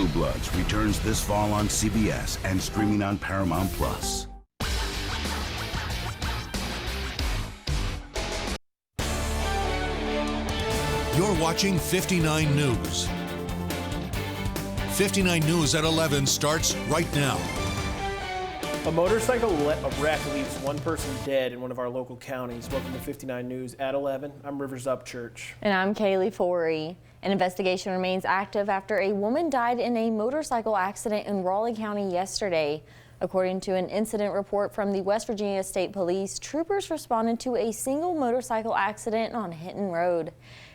Blue Bloods returns this fall on CBS and streaming on Paramount Plus. You're watching 59 News. 59 News at 11 starts right now. A motorcycle wreck leaves one person dead in one of our local counties. Welcome to 59 News at 11. I'm Rivers Upchurch. And I'm Kaylee Forey. An investigation remains active after a woman died in a motorcycle accident in Raleigh County yesterday. According to an incident report from the West Virginia State Police, troopers responded to a single motorcycle accident on Hinton Road.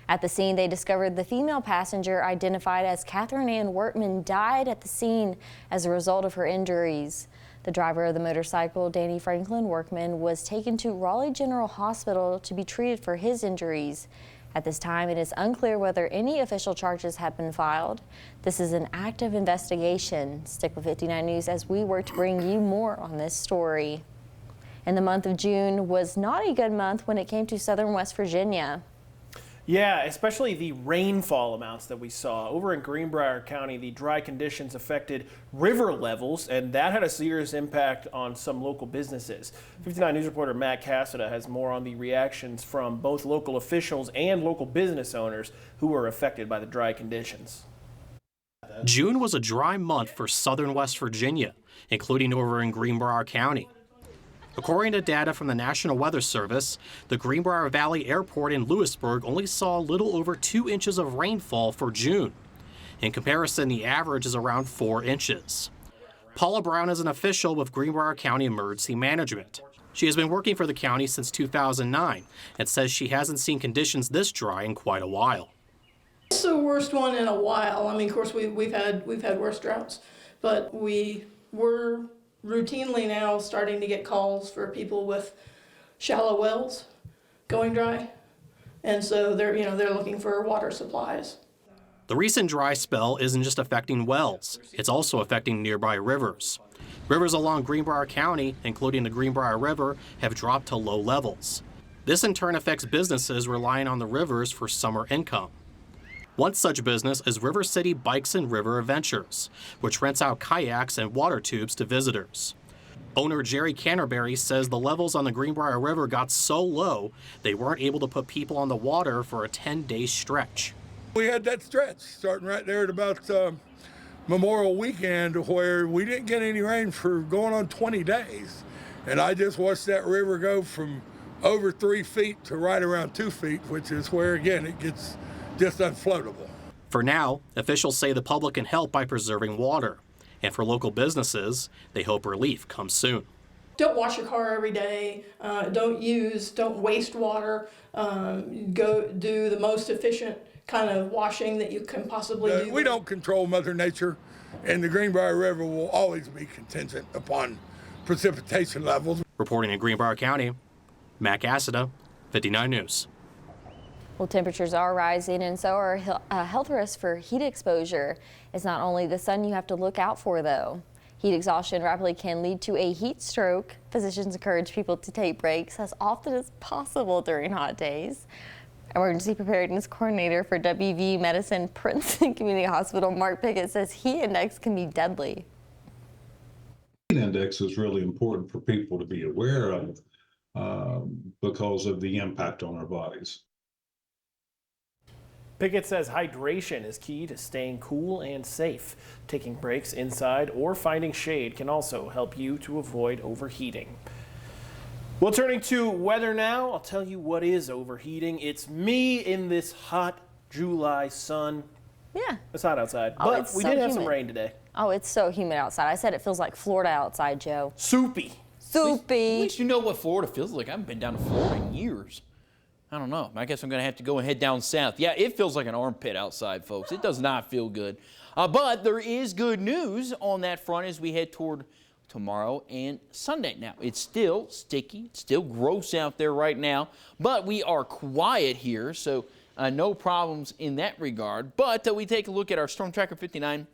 At the scene, they discovered the female passenger, identified as Catherine Ann Wortman, died at the scene as a result of her injuries. The driver of the motorcycle, Danny Franklin Workman, was taken to Raleigh General Hospital to be treated for his injuries. At this time, it is unclear whether any official charges have been filed. This is an active investigation. Stick with 59 News as we work to bring you more on this story. And the month of June was not a good month when it came to southern West Virginia. Yeah, especially the rainfall amounts that we saw. Over in Greenbrier County, the dry conditions affected river levels, and that had a serious impact on some local businesses. 59 News reporter Matt Cassida has more on the reactions from both local officials and local business owners who were affected by the dry conditions. June was a dry month for southern West Virginia, including over in Greenbrier County. According to data from the National Weather Service, the Greenbrier Valley Airport in Lewisburg only saw a little over 2 inches of rainfall for June. In comparison, the average is around 4 inches. Paula Brown is an official with Greenbrier County Emergency Management. She has been working for the county since 2009 and says she hasn't seen conditions this dry in quite a while. It's the worst one in a while. I mean, of course, we've had worse droughts, but we were routinely now starting to get calls for people with shallow wells going dry, and so they're looking for water supplies. The recent dry spell isn't just affecting wells, it's also affecting nearby rivers. Rivers along Greenbrier County, including the Greenbrier River, have dropped to low levels. This in turn affects businesses relying on the rivers for summer income. One such business is River City Bikes and River Adventures, which rents out kayaks and water tubes to visitors. Owner Jerry Canterbury says the levels on the Greenbrier River got so low they weren't able to put people on the water for a 10-day stretch. We had that stretch starting right there at about Memorial Weekend where we didn't get any rain for going on 20 days. And I just watched that river go from over 3 feet to right around 2 feet, which is where, again, it gets just unfloatable. For now, officials say the public can help by preserving water. And for local businesses, they hope relief comes soon. Don't wash your car every day. Don't waste water. Go do the most efficient kind of washing that you can possibly do. We don't control Mother Nature, and the Greenbrier River will always be contingent upon precipitation levels. Reporting in Greenbrier County, Matt Cassida, 59 News. Well, temperatures are rising, and so are health risks for heat exposure. It's not only the sun you have to look out for, though. Heat exhaustion rapidly can lead to a heat stroke. Physicians encourage people to take breaks as often as possible during hot days. Emergency Preparedness Coordinator for WV Medicine Princeton Community Hospital, Mark Pickett, says heat index can be deadly. Heat index is really important for people to be aware of because of the impact on our bodies. Pickett says hydration is key to staying cool and safe. Taking breaks inside or finding shade can also help you to avoid overheating. Well, turning to weather now, I'll tell you what is overheating. It's me in this hot July sun. Yeah. It's hot outside, but we did have some rain today. Oh, it's so humid outside. I said it feels like Florida outside, Joe. Soupy. Soupy. At least you know what Florida feels like. I haven't been down to Florida in years. I don't know. I guess I'm going to have to go and head down south. Yeah, it feels like an armpit outside, folks. It does not feel good. But there is good news on that front as we head toward tomorrow and Sunday. Now, it's still sticky. It's still gross out there right now. But we are quiet here, so no problems in that regard. But we take a look at our Storm Tracker 59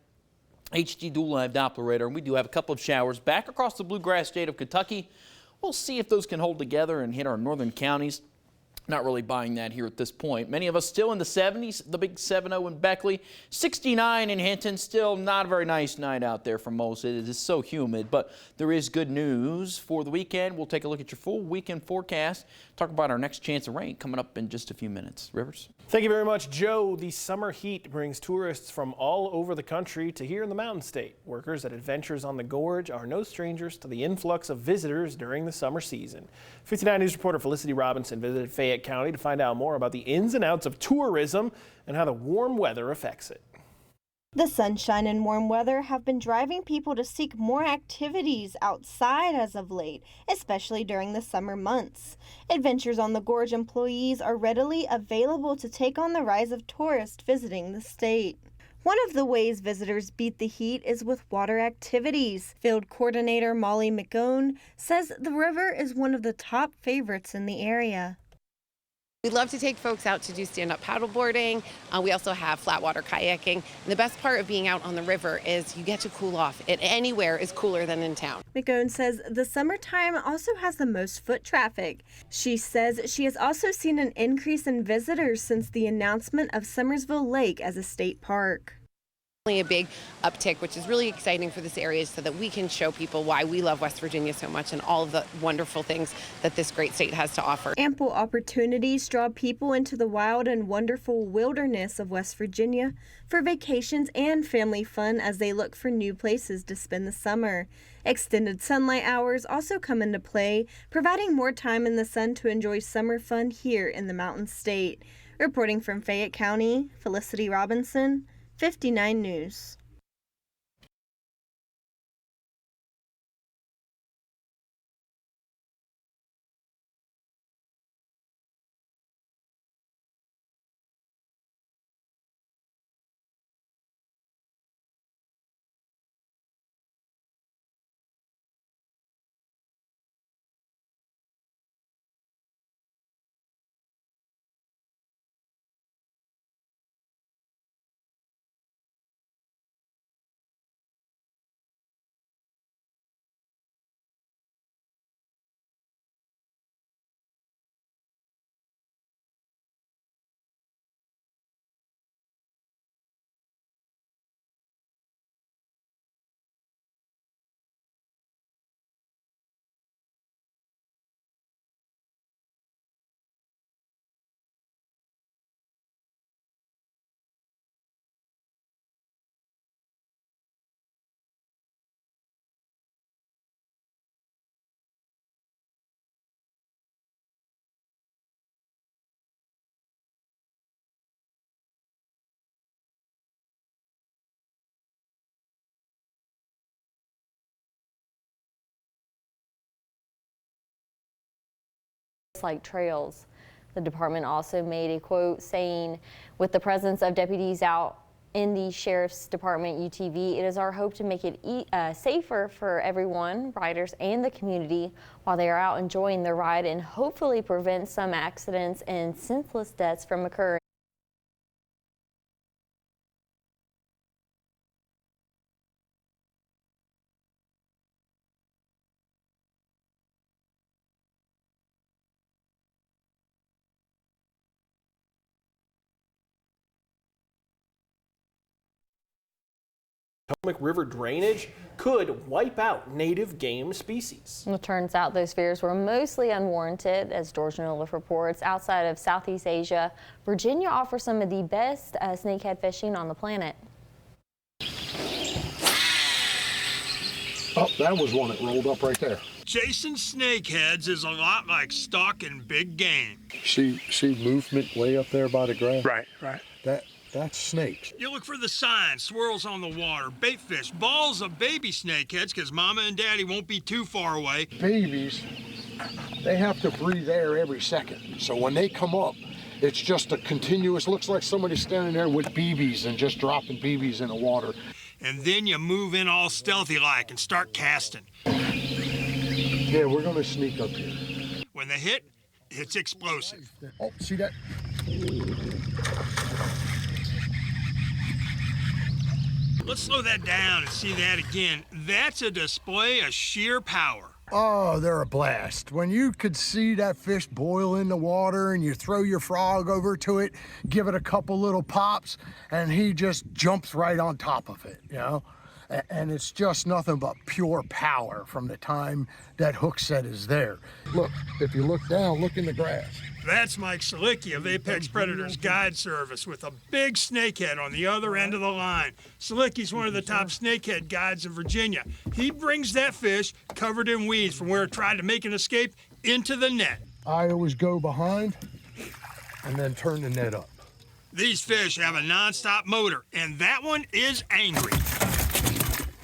HD Dual Live Doppler radar, and we do have a couple of showers back across the bluegrass state of Kentucky. We'll see if those can hold together and hit our northern counties. Not really buying that here at this point. Many of us still in the 70s, the big 7-0 in Beckley, 69 in Hinton. Still not a very nice night out there for most. It is so humid, but there is good news for the weekend. We'll take a look at your full weekend forecast, talk about our next chance of rain coming up in just a few minutes. Rivers? Thank you very much, Joe. The summer heat brings tourists from all over the country to here in the Mountain State. Workers at Adventures on the Gorge are no strangers to the influx of visitors during the summer season. 59 News reporter Felicity Robinson visited Fayette County to find out more about the ins and outs of tourism and how the warm weather affects it. The sunshine and warm weather have been driving people to seek more activities outside as of late, especially during the summer months. Adventures on the Gorge employees are readily available to take on the rise of tourists visiting the state. One of the ways visitors beat the heat is with water activities. Field coordinator Molly McGone says the river is one of the top favorites in the area. We love to take folks out to do stand-up paddleboarding. We also have flat water kayaking. And the best part of being out on the river is you get to cool off. Anywhere is cooler than in town. McGone says the summertime also has the most foot traffic. She says she has also seen an increase in visitors since the announcement of Summersville Lake as a state park. A big uptick, which is really exciting for this area so that we can show people why we love West Virginia so much and all of the wonderful things that this great state has to offer. Ample opportunities draw people into the wild and wonderful wilderness of West Virginia for vacations and family fun as they look for new places to spend the summer. Extended sunlight hours also come into play, providing more time in the sun to enjoy summer fun here in the Mountain State. Reporting from Fayette County, Felicity Robinson, 59 News. Like trails. The department also made a quote saying, with the presence of deputies out in the Sheriff's Department UTV, it is our hope to make it safer for everyone, riders and the community while they are out enjoying their ride and hopefully prevent some accidents and senseless deaths from occurring. Potomac River drainage could wipe out native game species. It turns out those fears were mostly unwarranted. As George Noliff reports, outside of Southeast Asia, Virginia offers some of the best snakehead fishing on the planet. Oh, that was one that rolled up right there. Chasing snakeheads is a lot like stalking big game. See movement way up there by the grass? Right. That's snakes. You look for the signs, swirls on the water, bait fish, balls of baby snakeheads, because mama and daddy won't be too far away. Babies, they have to breathe air every second. So when they come up, it's just a continuous, looks like somebody standing there with BBs and just dropping BBs in the water. And then you move in all stealthy-like and start casting. Yeah, we're gonna sneak up here. When they hit, it's explosive. Oh, see that? Let's slow that down and see that again. That's a display of sheer power. Oh, they're a blast. When you could see that fish boil in the water and you throw your frog over to it, give it a couple little pops, and he just jumps right on top of it, you know? And it's just nothing but pure power from the time that hook set is there. Look, if you look down, look in the grass. That's Mike Salicki of Apex Predators Guide Service with a big snakehead on the other end of the line. Salicki's one of the top snakehead guides in Virginia. He brings that fish covered in weeds from where it tried to make an escape into the net. I always go behind and then turn the net up. These fish have a non-stop motor, and that one is angry.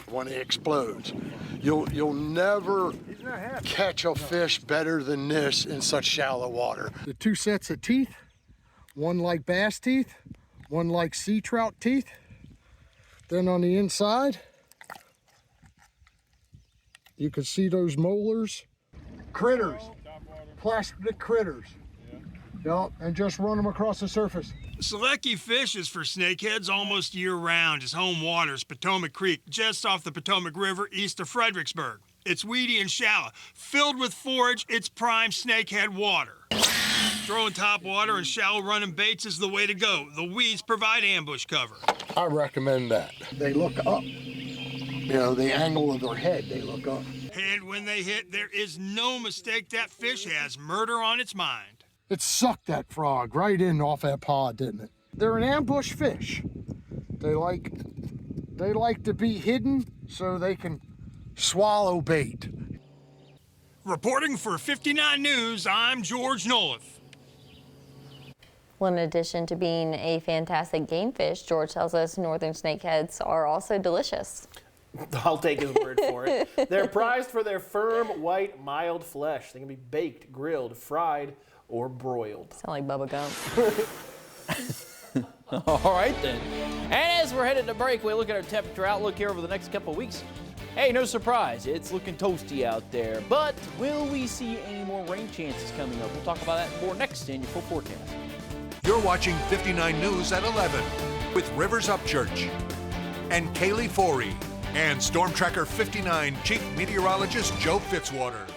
When it explodes, you'll never catch a fish better than this in such shallow water. The two sets of teeth, one like bass teeth, one like sea trout teeth. Then on the inside, you can see those molars. Critters, plastic critters. Yep, and just run them across the surface. Salicki fishes for snakeheads almost year-round. His home water is Potomac Creek, just off the Potomac River east of Fredericksburg. It's weedy and shallow. Filled with forage, it's prime snakehead water. Throwing top water and shallow running baits is the way to go. The weeds provide ambush cover. I recommend that. They look up. You know, the angle of their head, they look up. And when they hit, there is no mistake that fish has murder on its mind. It sucked that frog right in off that pod, didn't it? They're an ambush fish. They like to be hidden so they can swallow bait. Reporting for 59 News, I'm George Noliff. Well, in addition to being a fantastic game fish, George tells us northern snakeheads are also delicious. I'll take his word for it. They're prized for their firm, white, mild flesh. They can be baked, grilled, fried, or broiled. Sound like Bubba Gump. All right then. And as we're headed to break, we look at our temperature outlook here over the next couple of weeks. Hey, no surprise, it's looking toasty out there. But will we see any more rain chances coming up? We'll talk about that more next in your full forecast. You're watching 59 News at 11 with Rivers Upchurch and Kaylee Forey and Storm Tracker 59 Chief Meteorologist Joe Fitzwater.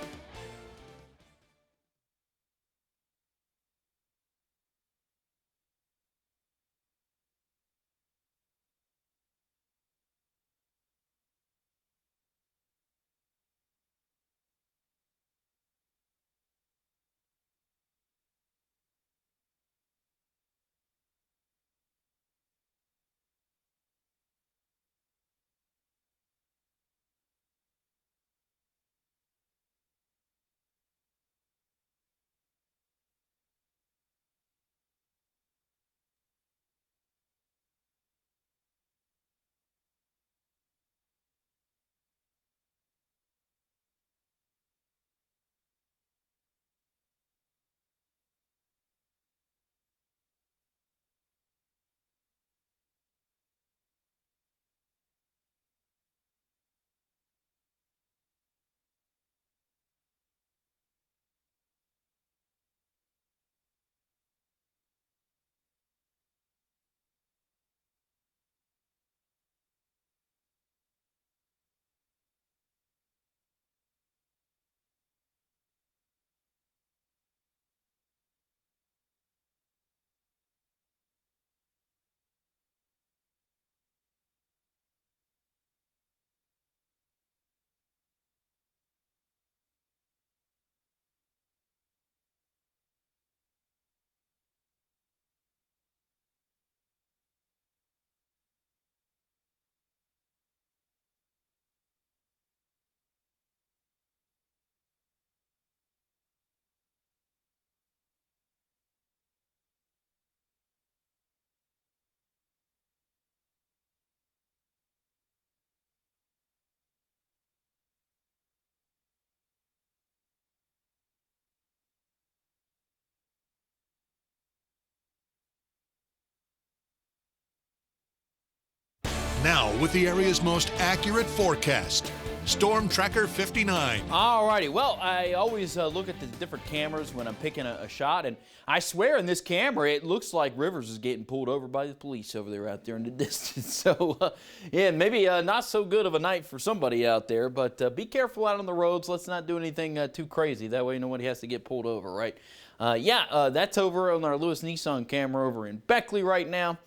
Now with the area's most accurate forecast, Storm Tracker 59. All righty. Well, I always look at the different cameras when I'm picking a shot, and I swear in this camera it looks like Rivers is getting pulled over by the police over there out there in the distance. So, yeah, maybe not so good of a night for somebody out there, but be careful out on the roads. Let's not do anything too crazy. That way nobody has to get pulled over, right? That's over on our Lewis Nissan camera over in Beckley right now.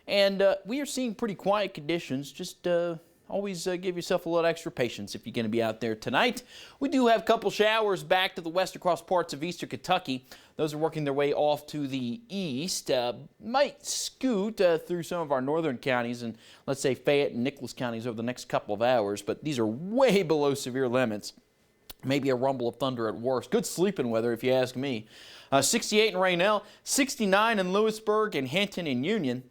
And we are seeing pretty quiet conditions. Just always give yourself a little extra patience if you're going to be out there tonight. We do have a couple showers back to the west across parts of eastern Kentucky. Those are working their way off to the east. Might scoot through some of our northern counties and, let's say, Fayette and Nicholas counties over the next couple of hours. But these are way below severe limits. Maybe a rumble of thunder at worst. Good sleeping weather if you ask me. 68 in Raynell, 69 in Lewisburg and Hinton and Union.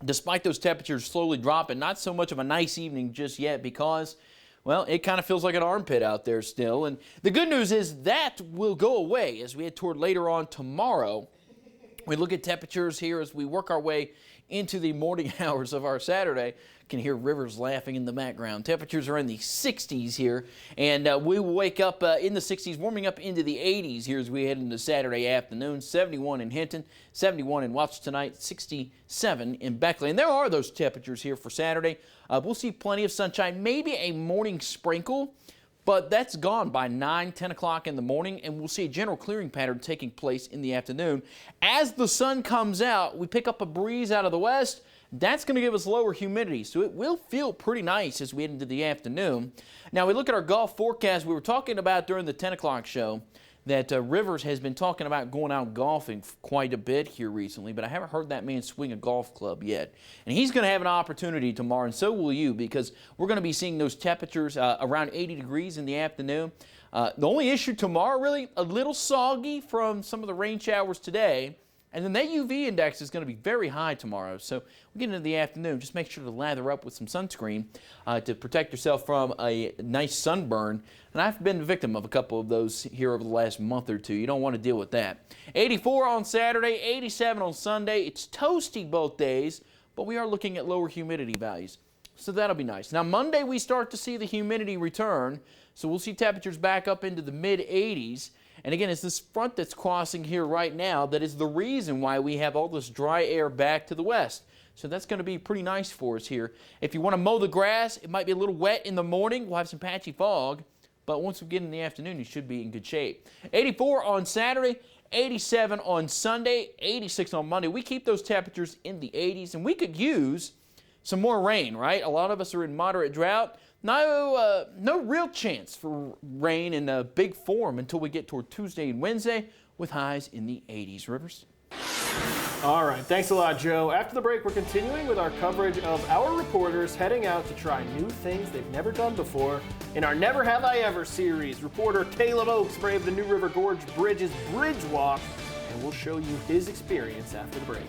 Despite those temperatures slowly dropping, not so much of a nice evening just yet because, well, it kind of feels like an armpit out there still. And the good news is that will go away as we head toward later on tomorrow. We look at temperatures here as we work our way into the morning hours of our Saturday. Can hear Rivers laughing in the background. Temperatures are in the 60s here, and we will wake up in the 60s, warming up into the 80s here as we head into Saturday afternoon. 71 in Hinton, 71 in Welch tonight, 67 in Beckley. And there are those temperatures here for Saturday. We'll see plenty of sunshine, maybe a morning sprinkle, but that's gone by 9, 10 o'clock in the morning, and we'll see a general clearing pattern taking place in the afternoon. As the sun comes out, we pick up a breeze out of the west. That's going to give us lower humidity, so it will feel pretty nice as we head into the afternoon. Now, we look at our golf forecast. We were talking about during the 10 o'clock show that Rivers has been talking about going out golfing quite a bit here recently, but I haven't heard that man swing a golf club yet. And he's going to have an opportunity tomorrow, and so will you, because we're going to be seeing those temperatures around 80 degrees in the afternoon. The only issue tomorrow, really, a little soggy from some of the rain showers today. And then that UV index is going to be very high tomorrow. So we get into the afternoon, just make sure to lather up with some sunscreen to protect yourself from a nice sunburn. And I've been the victim of a couple of those here over the last month or two. You don't want to deal with that. 84 on Saturday, 87 on Sunday. It's toasty both days, but we are looking at lower humidity values. So that'll be nice. Now Monday we start to see the humidity return. So we'll see temperatures back up into the mid-80s. And again, it's this front that's crossing here right now that is the reason why we have all this dry air back to the west. So that's going to be pretty nice for us here. If you want to mow the grass, it might be a little wet in the morning. We'll have some patchy fog. But once we get in the afternoon, you should be in good shape. 84 on Saturday, 87 on Sunday, 86 on Monday. We keep those temperatures in the 80s, and we could use some more rain, right? A lot of us are in moderate drought. No real chance for rain in big form until we get toward Tuesday and Wednesday with highs in the 80s. Rivers? All right, thanks a lot, Joe. After the break, we're continuing with our coverage of our reporters heading out to try new things they've never done before. In our Never Have I Ever series, reporter Caleb Oakes braved the New River Gorge Bridge's Bridge Walk, and we'll show you his experience after the break.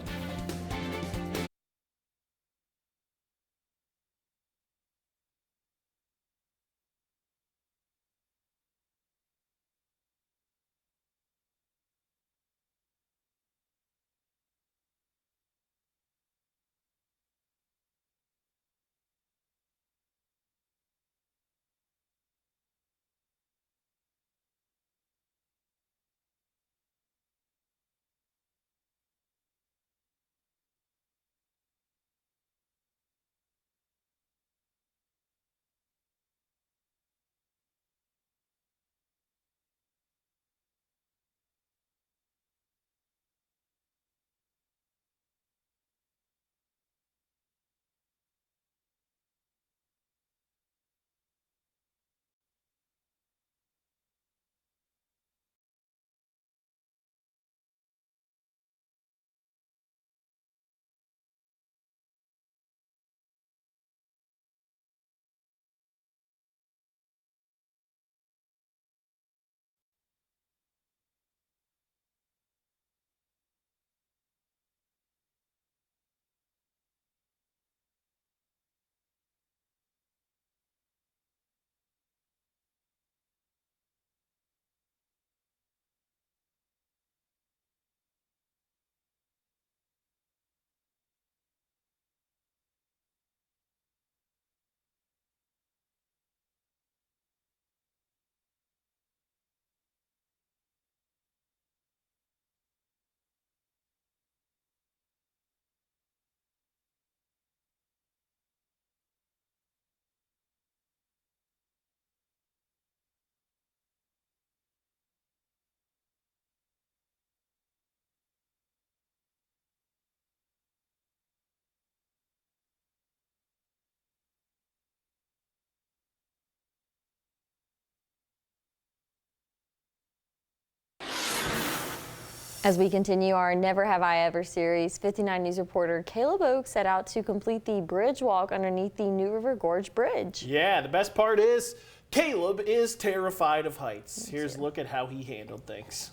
As we continue our Never Have I Ever series, 59 News reporter Caleb Oak set out to complete the bridge walk underneath the New River Gorge Bridge. Yeah, the best part is Caleb is terrified of heights. Here's a look at how he handled things.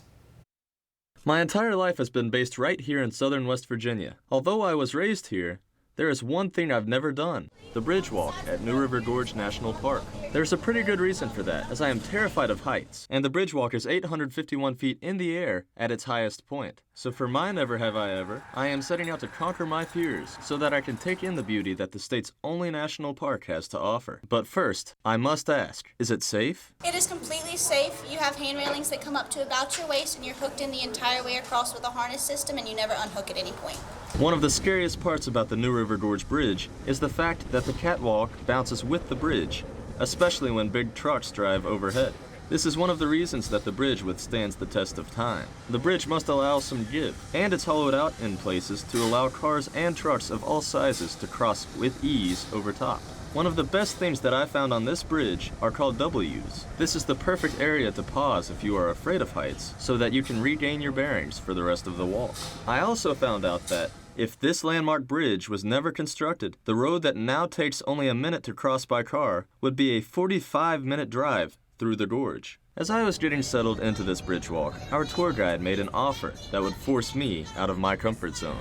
My entire life has been based right here in southern West Virginia. Although I was raised here, there is one thing I've never done: the bridge walk at New River Gorge National Park. There's a pretty good reason for that, as I am terrified of heights, and the bridge walk is 851 feet in the air at its highest point. So for my Never Have I Ever, I am setting out to conquer my fears so that I can take in the beauty that the state's only national park has to offer. But first, I must ask, is it safe? It is completely safe. You have hand railings that come up to about your waist, and you're hooked in the entire way across with a harness system, and you never unhook at any point. One of the scariest parts about the New River Gorge Bridge is the fact that the catwalk bounces with the bridge, especially when big trucks drive overhead. This is one of the reasons that the bridge withstands the test of time. The bridge must allow some give, and it's hollowed out in places to allow cars and trucks of all sizes to cross with ease over top. One of the best things that I found on this bridge are called W's. This is the perfect area to pause if you are afraid of heights, so that you can regain your bearings for the rest of the walk. I also found out that if this landmark bridge was never constructed, the road that now takes only a minute to cross by car would be a 45-minute drive through the gorge. As I was getting settled into this bridge walk, our tour guide made an offer that would force me out of my comfort zone.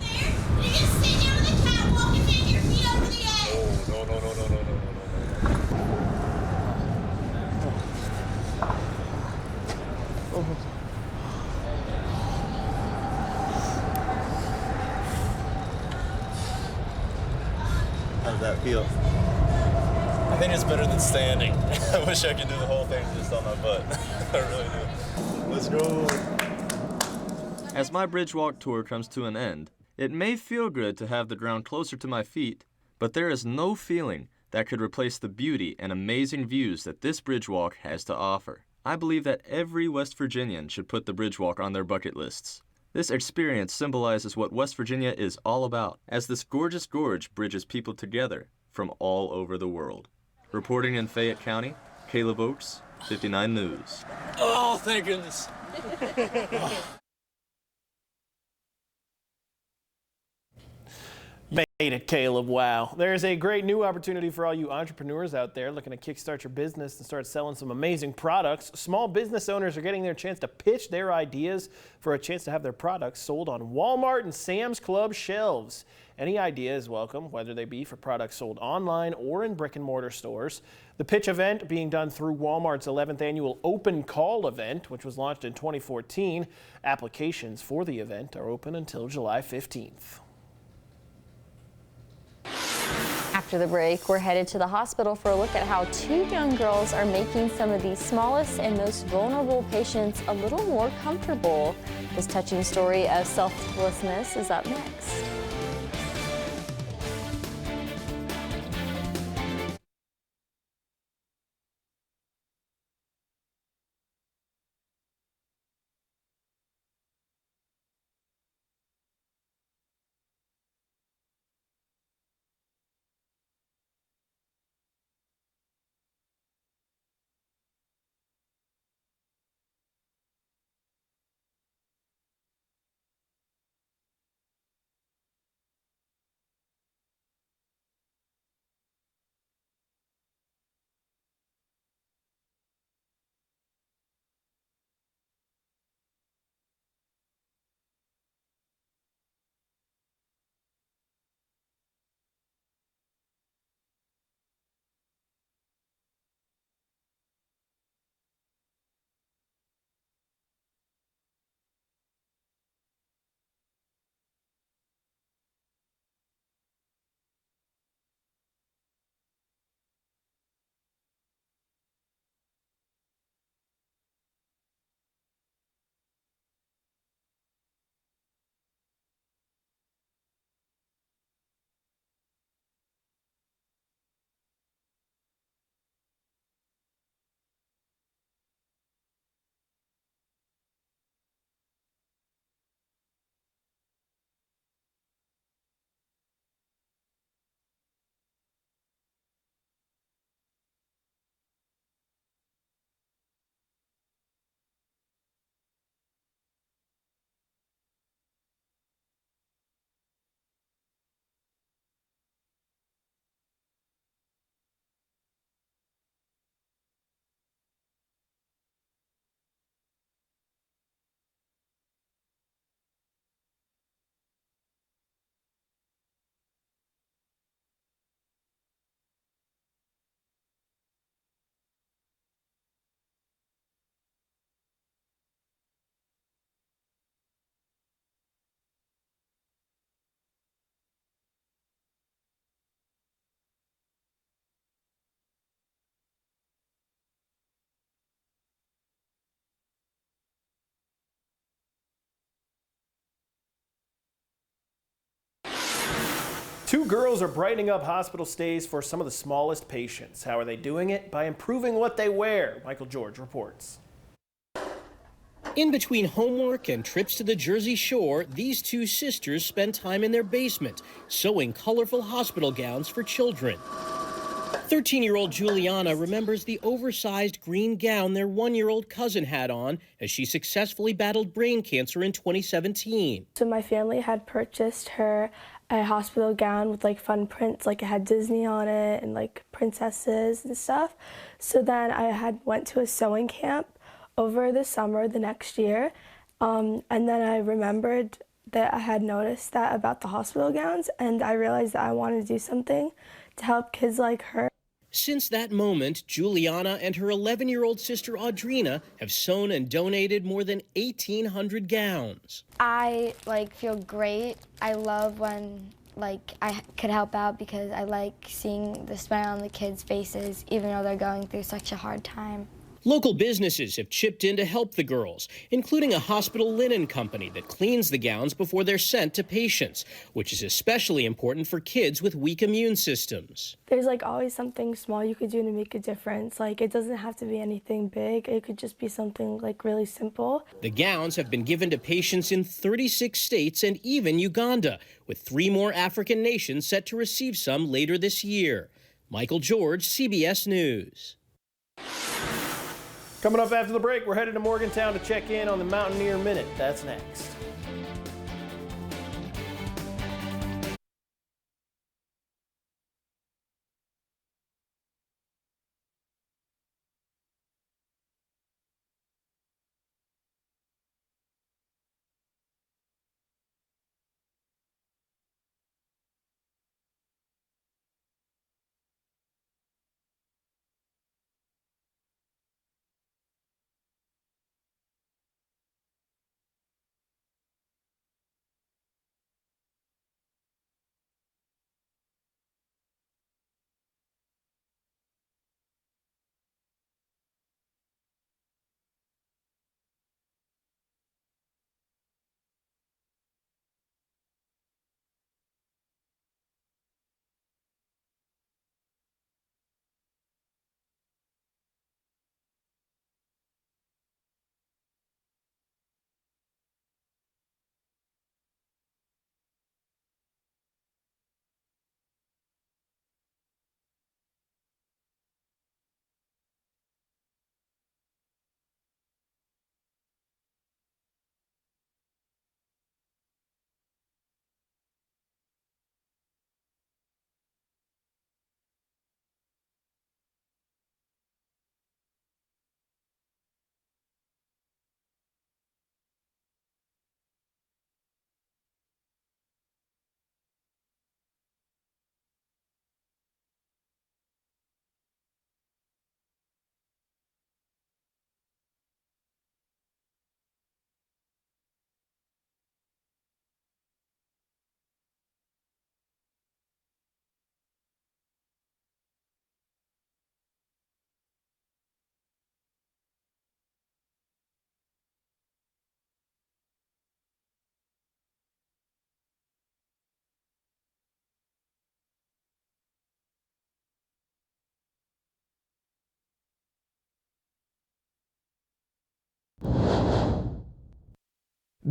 How does that feel? I think it's better than standing. I wish I could do the whole thing just on my butt. I really do. Let's go. As my bridge walk tour comes to an end, it may feel good to have the ground closer to my feet, but there is no feeling that could replace the beauty and amazing views that this bridge walk has to offer. I believe that every West Virginian should put the bridge walk on their bucket lists. This experience symbolizes what West Virginia is all about, as this gorgeous gorge bridges people together from all over the world. Reporting in Fayette County, Caleb Oaks, 59 News. Oh, thank goodness. You made it, Caleb. Wow. There's a great new opportunity for all you entrepreneurs out there looking to kickstart your business and start selling some amazing products. Small business owners are getting their chance to pitch their ideas for a chance to have their products sold on Walmart and Sam's Club shelves. Any idea is welcome, whether they be for products sold online or in brick and mortar stores. The pitch event being done through Walmart's 11th annual Open Call event, which was launched in 2014. Applications for the event are open until July 15th. After the break, we're headed to the hospital for a look at how two young girls are making some of the smallest and most vulnerable patients a little more comfortable. This touching story of selflessness is up next. Two girls are brightening up hospital stays for some of the smallest patients. How are they doing it? By improving what they wear. Michael George reports. In between homework and trips to the Jersey Shore, these two sisters spend time in their basement, sewing colorful hospital gowns for children. 13-year-old Juliana remembers the oversized green gown their 1-year-old cousin had on as she successfully battled brain cancer in 2017. So my family had purchased her a hospital gown with like fun prints, like it had Disney on it and like princesses and stuff. So then I went to a sewing camp over the summer the next year, and then I remembered that I had noticed that about the hospital gowns, and I realized that I wanted to do something to help kids like her. Since that moment, Juliana and her 11-year-old sister Audrina have sewn and donated more than 1,800 gowns. I feel great. I love when I could help out because I like seeing the smile on the kids' faces even though they're going through such a hard time. Local businesses have chipped in to help the girls, including a hospital linen company that cleans the gowns before they're sent to patients, which is especially important for kids with weak immune systems. There's always something small you could do to make a difference. It doesn't have to be anything big. It could just be something really simple. The gowns have been given to patients in 36 states and even Uganda, with 3 more African nations set to receive some later this year. Michael George, CBS News. Coming up after the break, we're headed to Morgantown to check in on the Mountaineer Minute. That's next.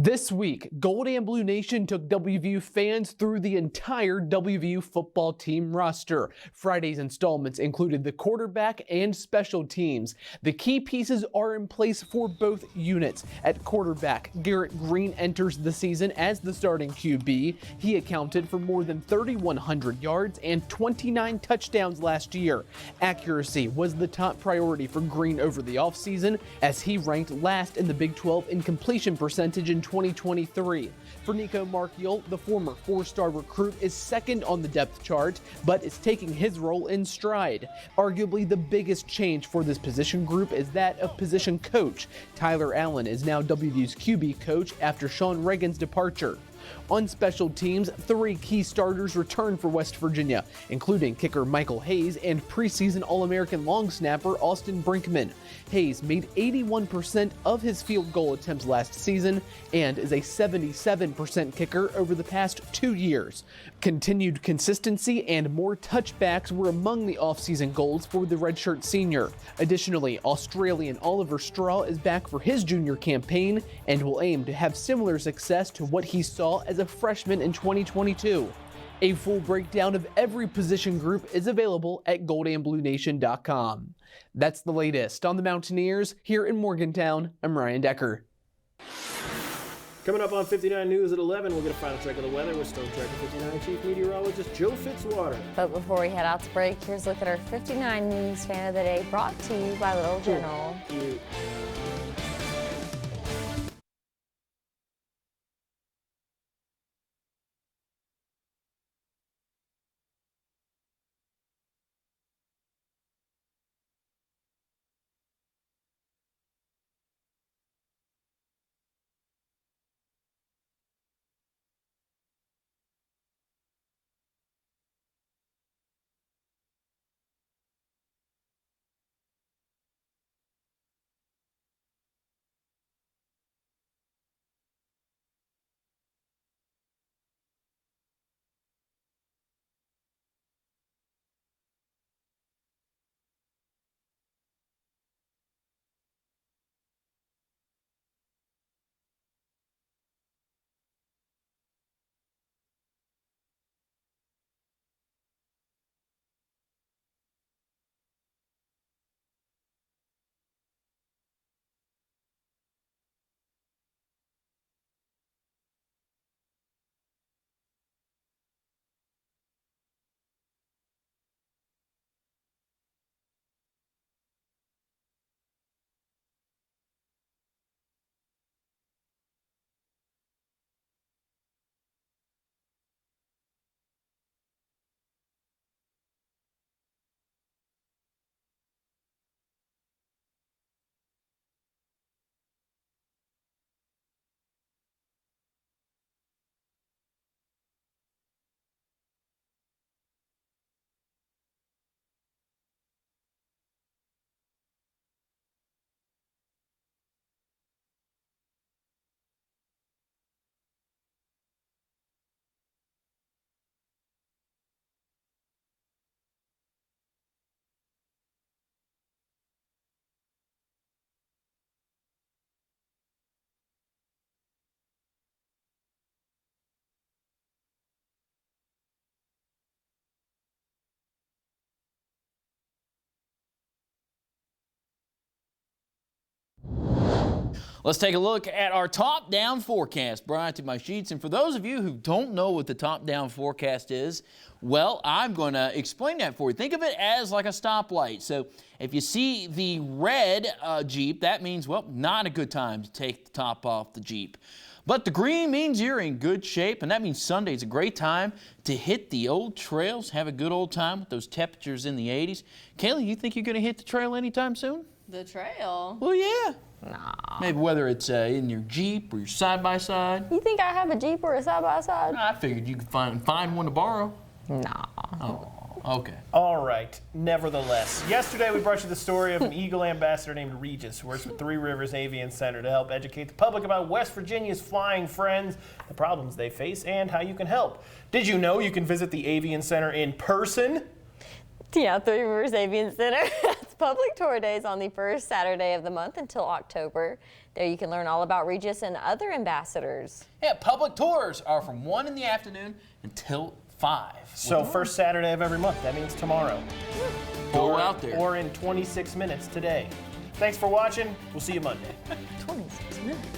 This week, Gold and Blue Nation took WVU fans through the entire WVU football team roster. Friday's installments included the quarterback and special teams. The key pieces are in place for both units. At quarterback, Garrett Green enters the season as the starting QB. He accounted for more than 3,100 yards and 29 touchdowns last year. Accuracy was the top priority for Green over the offseason, as he ranked last in the Big 12 in completion percentage in 2023. For Nico Markiel, the former 4-star recruit, is second on the depth chart, but is taking his role in stride. Arguably the biggest change for this position group is that of position coach. Tyler Allen is now WVU's QB coach after Sean Reagan's departure. On special teams, 3 key starters returned for West Virginia, including kicker Michael Hayes and preseason All-American long snapper Austin Brinkman. Hayes made 81% of his field goal attempts last season and is a 77% kicker over the past 2 years. Continued consistency and more touchbacks were among the offseason goals for the redshirt senior. Additionally, Australian Oliver Straw is back for his junior campaign and will aim to have similar success to what he saw as a freshman in 2022. A full breakdown of every position group is available at goldandbluenation.com. That's the latest on the Mountaineers. Here in Morgantown, I'm Ryan Decker. Coming up on 59 News at 11, we'll get a final check of the weather with Storm Tracker 59 Chief Meteorologist Joe Fitzwater. But before we head out to break, here's a look at our 59 News Fan of the Day, brought to you by Little General. Cute. Let's take a look at our top-down forecast brought to my sheets. And for those of you who don't know what the top-down forecast is, well, I'm going to explain that for you. Think of it as like a stoplight. So if you see the red Jeep, that means, well, not a good time to take the top off the Jeep. But the green means you're in good shape, and that means Sunday's a great time to hit the old trails, have a good old time with those temperatures in the 80s. Kaylee, you think you're going to hit the trail anytime soon? The trail? Well, yeah. Nah. Maybe whether it's in your Jeep or your side-by-side. You think I have a Jeep or a side-by-side? I figured you could find one to borrow. Nah. Oh, okay. All right. Nevertheless, yesterday we brought you the story of an Eagle ambassador named Regis who works with Three Rivers Avian Center to help educate the public about West Virginia's flying friends, the problems they face, and how you can help. Did you know you can visit the Avian Center in person? Yeah, Three Rivers Avian Center has public tour days on the first Saturday of the month until October. There you can learn all about Regis and other ambassadors. Yeah, public tours are from 1 in the afternoon until 5. So first Saturday of every month, that means tomorrow. Go out there. Or in 26 minutes today. Thanks for watching. We'll see you Monday. 26 minutes.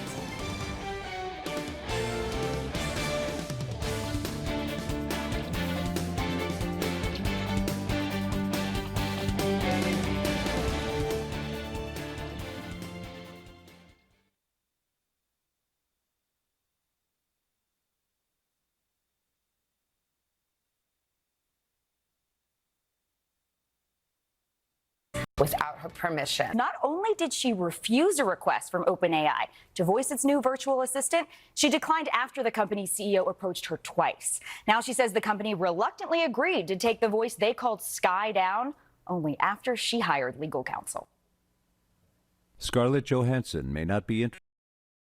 without her permission. Not only did she refuse a request from OpenAI to voice its new virtual assistant, she declined after the company's CEO approached her twice. Now she says the company reluctantly agreed to take the voice they called Sky down only after she hired legal counsel. Scarlett Johansson may not be interested